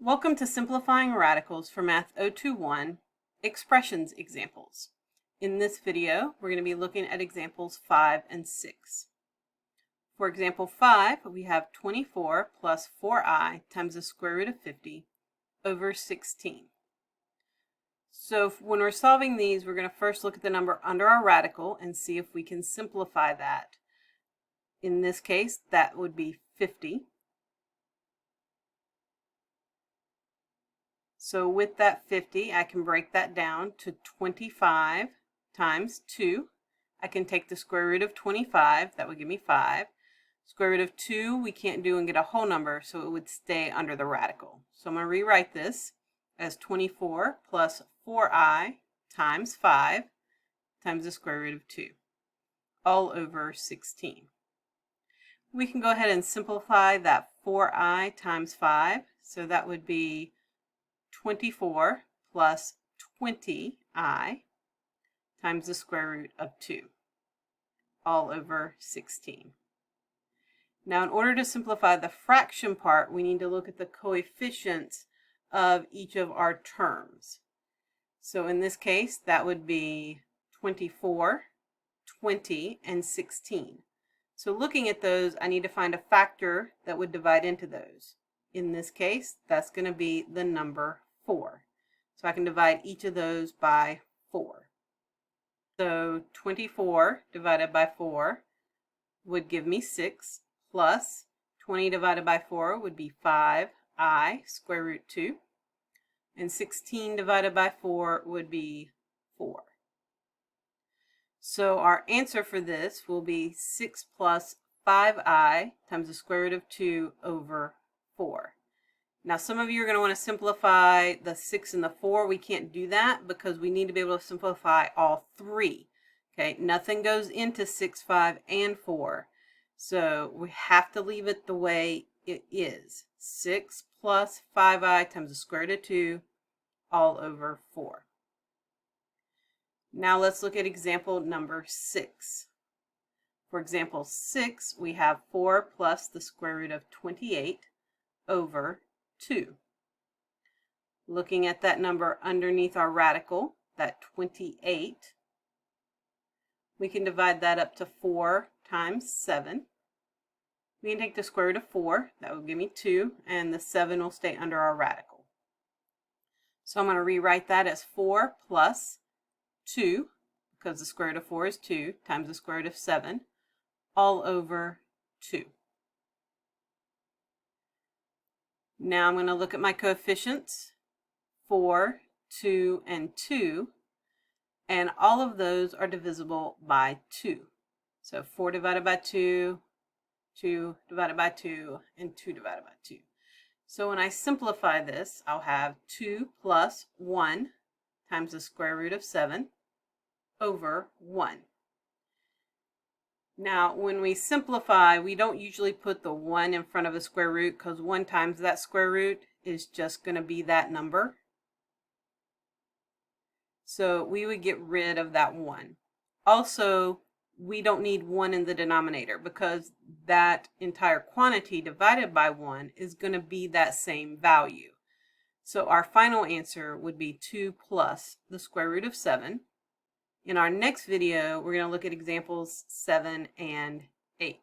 Welcome to Simplifying Radicals for MAT021 Expressions Examples. In this video, we're going to be looking at examples 5 and 6. For example 5, we have 24 plus 4i times the square root of 50 over 16. So when we're solving these, we're going to first look at the number under our radical and see if we can simplify that. In this case, that would be 50. So with that 50, I can break that down to 25 times 2. I can take the square root of 25, that would give me 5. Square root of 2 we can't do and get a whole number, so it would stay under the radical. So I'm going to rewrite this as 24 plus 4i times 5 times the square root of 2, all over 16. We can go ahead and simplify that 4i times 5, so that would be 24 plus 20i times the square root of 2, all over 16. Now, in order to simplify the fraction part, we need to look at the coefficients of each of our terms. So in this case, that would be 24, 20, and 16. So looking at those, I need to find a factor that would divide into those. In this case, that's going to be the number 4. So I can divide each of those by 4. So 24 divided by 4 would give me 6, plus 20 divided by 4 would be 5i square root 2. And 16 divided by 4 would be 4. So our answer for this will be 6 plus 5i times the square root of 2 over 4. Now some of you are going to want to simplify the 6 and the 4. We can't do that because we need to be able to simplify all three. Okay, nothing goes into 6, 5, and 4. So we have to leave it the way it is. 6 plus 5i times the square root of 2 all over 4. Now let's look at example number 6. For example 6, we have 4 plus the square root of 28 over 2. Looking at that number underneath our radical, that 28, we can divide that up to 4 times 7. We can take the square root of 4, that will give me 2, and the 7 will stay under our radical. So I'm going to rewrite that as 4 plus 2, because the square root of 4 is 2, times the square root of 7, all over 2. Now I'm going to look at my coefficients, 4, 2, and 2, and all of those are divisible by 2. So 4 divided by 2, 2 divided by 2, and 2 divided by 2. So when I simplify this, I'll have 2 plus 1 times the square root of 7 over 1. Now, when we simplify, we don't usually put the 1 in front of a square root because 1 times that square root is just going to be that number. So we would get rid of that 1. Also, we don't need 1 in the denominator because that entire quantity divided by 1 is going to be that same value. So our final answer would be 2 plus the square root of 7. In our next video, we're going to look at examples 7 and 8.